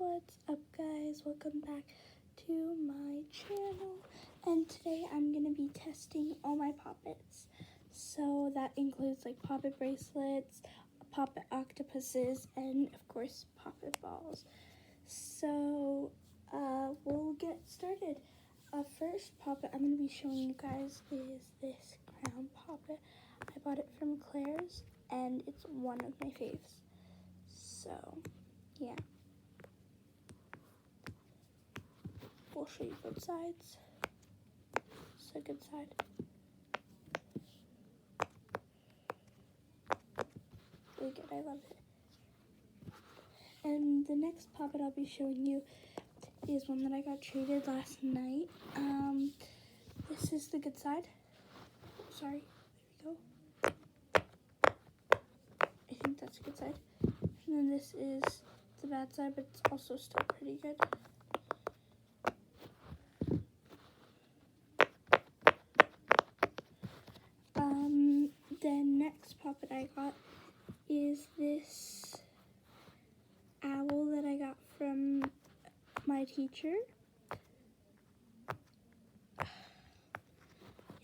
What's up, guys? Welcome back to my channel, and today I'm going to be testing all my poppets. So that includes like poppet bracelets, poppet octopuses, and of course poppet balls. So we'll get started. First poppet I'm going to be showing you guys is this crown poppet. I bought it from Claire's and it's one of my faves. So yeah, we'll show you both sides. So good side. Really good, I love it. And the next poppet I'll be showing you is one that I got traded last night. This is the good side. Sorry, there we go. I think that's the good side. And then this is the bad side, but it's also still pretty good. The next poppet I got is this owl that I got from my teacher.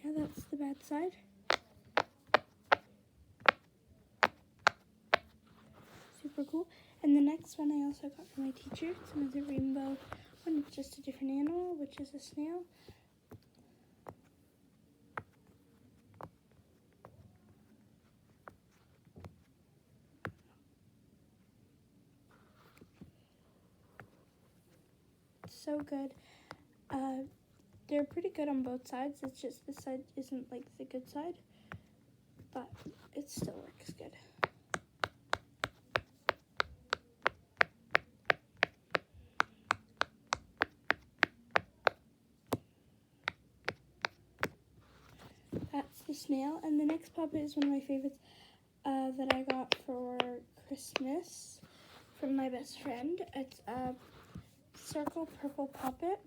Yeah, that's the bad side. Super cool. And the next one I also got from my teacher. It's another rainbow one. It's just a different animal, which is a snail. It's so good. They're pretty good on both sides. It's just this side isn't like the good side, but it still works good. That's the snail. And the next puppet is one of my favorites that I got for Christmas from my best friend. It's a circle purple puppet.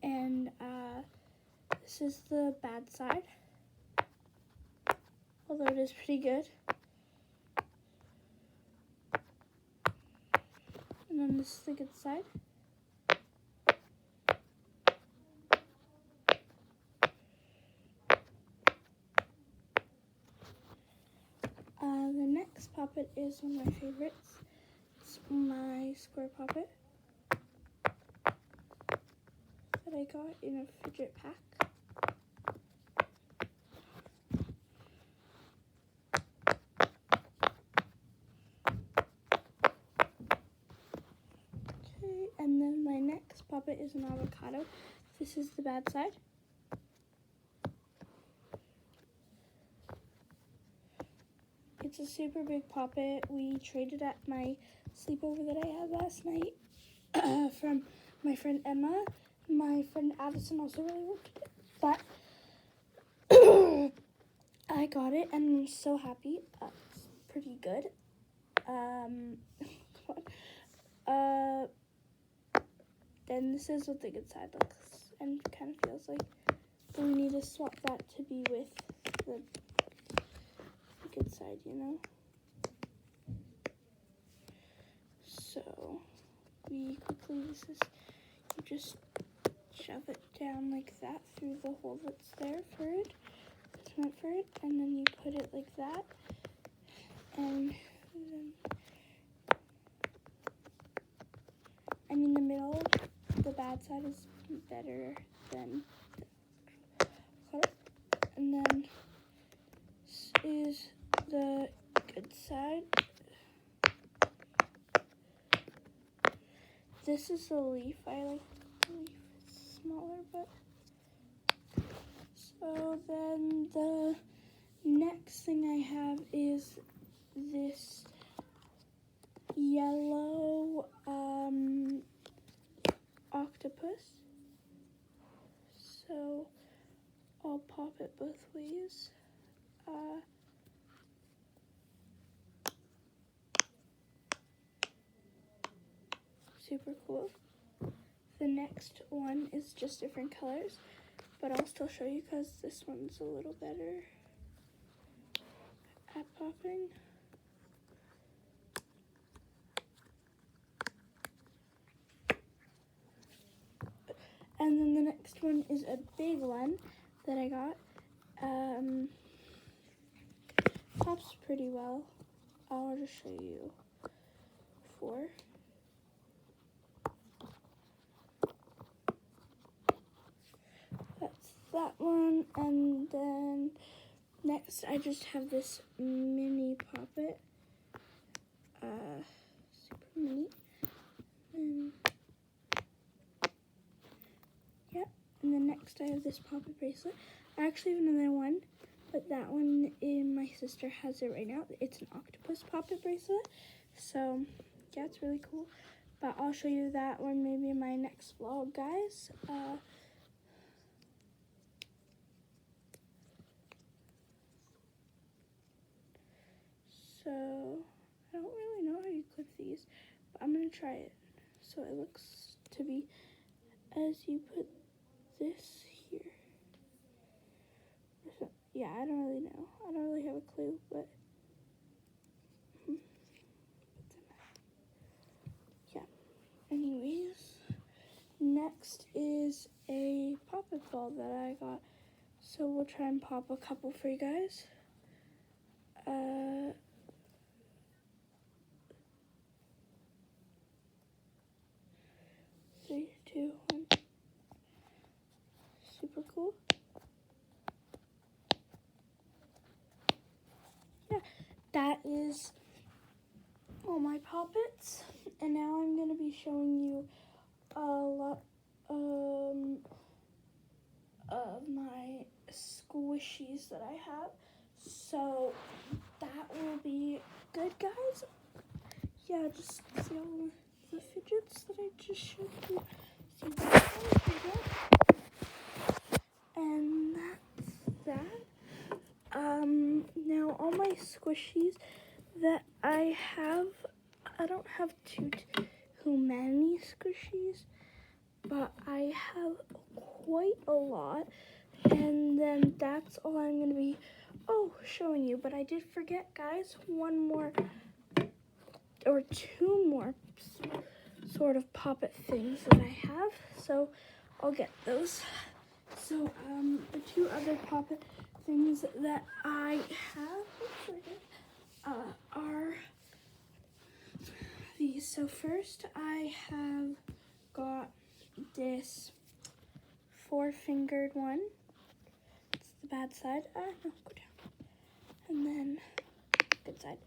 And this is the bad side, although it is pretty good. And then this is the good side. The next puppet is one of my favorites. It's my square puppet that I got in a fidget pack. Okay, and then my next puppet is an avocado. This is the bad side. It's a super big puppet. We traded at my sleepover that I had last night from my friend Emma. My friend Addison also really wanted it, but I got it and I'm so happy. It's pretty good. Then this is what the good side looks and kind of feels like. But we need to swap that to be with the good side, you know? So we quickly, you just shove it down like that through the hole that's there for it, that's meant for it, and then you put it like that, and then, I mean the middle, the bad side is better than the color, and then this is the good side. This is the leaf. I like the leaf. It's smaller, but so then the next thing I have is this yellow octopus. So I'll pop it both ways. Super cool. The next one is just different colors, but I'll still show you because this one's a little better at popping. And then the next one is a big one that I got. Pops pretty well. I'll just show you 4. That's that one. And then next I just have this mini poppet. Super mini. And yeah. And then next I have this poppet bracelet. I actually have another one, but that one, my sister has it right now. It's an octopus poppet bracelet. So yeah, it's really cool. But I'll show you that one maybe in my next vlog, guys. So I don't really know how you clip these, but I'm gonna try it. So it looks to be as you put this here. Yeah, I don't really know. I don't really have a clue, but yeah. Anyways, next is a poppet ball that I got. So we'll try and pop a couple for you guys. 3, 2, 1. Super cool. Yeah, that is all my poppets. And now I'm going to be showing you a lot of my squishies that I have. So that will be good, guys. Yeah, just see all the fidgets that I just showed you. See that? And that's that. Now all my squishies that I have, I don't have too many squishies, but I have quite a lot. And then that's all I'm going to be showing you. But I did forget, guys, one more or 2 more sort of poppet things that I have. So I'll get those. So the 2 other poppet things that I have are these. So first I have got this 4-fingered one. It's the bad side. No, go down. And then good side.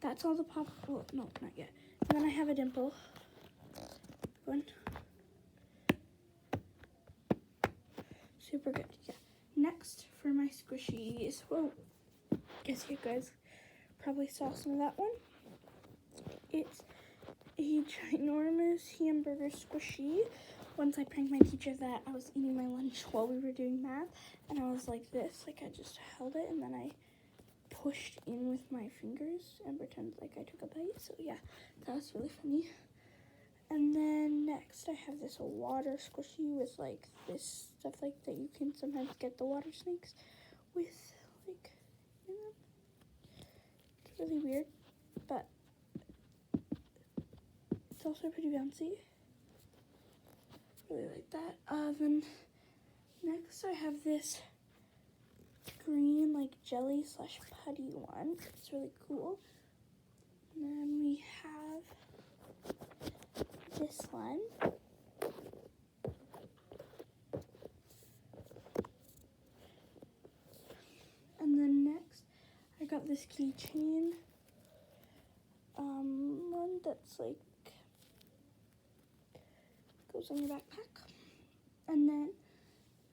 That's all the pop. Oh, no, not yet. And then I have a dimple one. Super good. Yeah. Next for my squishies. Whoa. Guess you guys probably saw some of that one. It's a ginormous hamburger squishy. Once I pranked my teacher that I was eating my lunch while we were doing math, and I was like this, like I just held it and then I pushed in with my fingers and pretended like I took a bite. So yeah, that was really funny. And then next I have this water squishy with like this stuff like that you can sometimes get the water snakes with, like, you know. It's really weird, but it's also pretty bouncy. Really like that. Then next I have this green like jelly / putty one. It's really cool. And then we have this one. And then next I got this keychain one that's like goes on your backpack. And then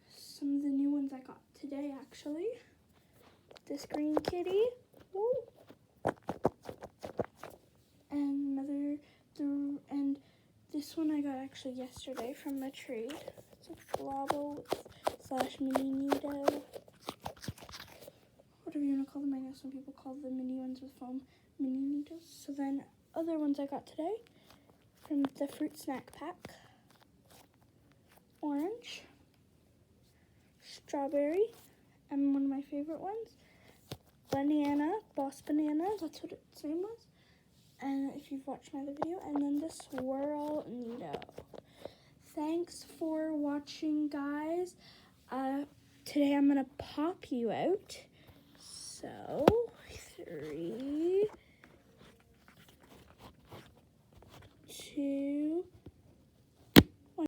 some of the new ones I got today, actually. This green kitty. Woo. And and this one I got actually yesterday from the trade. It's a Flobble / mini Nito. Whatever you want to call them. I know some people call the mini ones with foam mini Nitos. So then other ones I got today from the fruit snack pack. Orange, strawberry, and one of my favorite ones, banana, Boss Banana, that's what its name was. And if you've watched my other video, and then the Swirl Nito. thanks for watching, guys. Today I'm gonna pop you out. So 3, 2,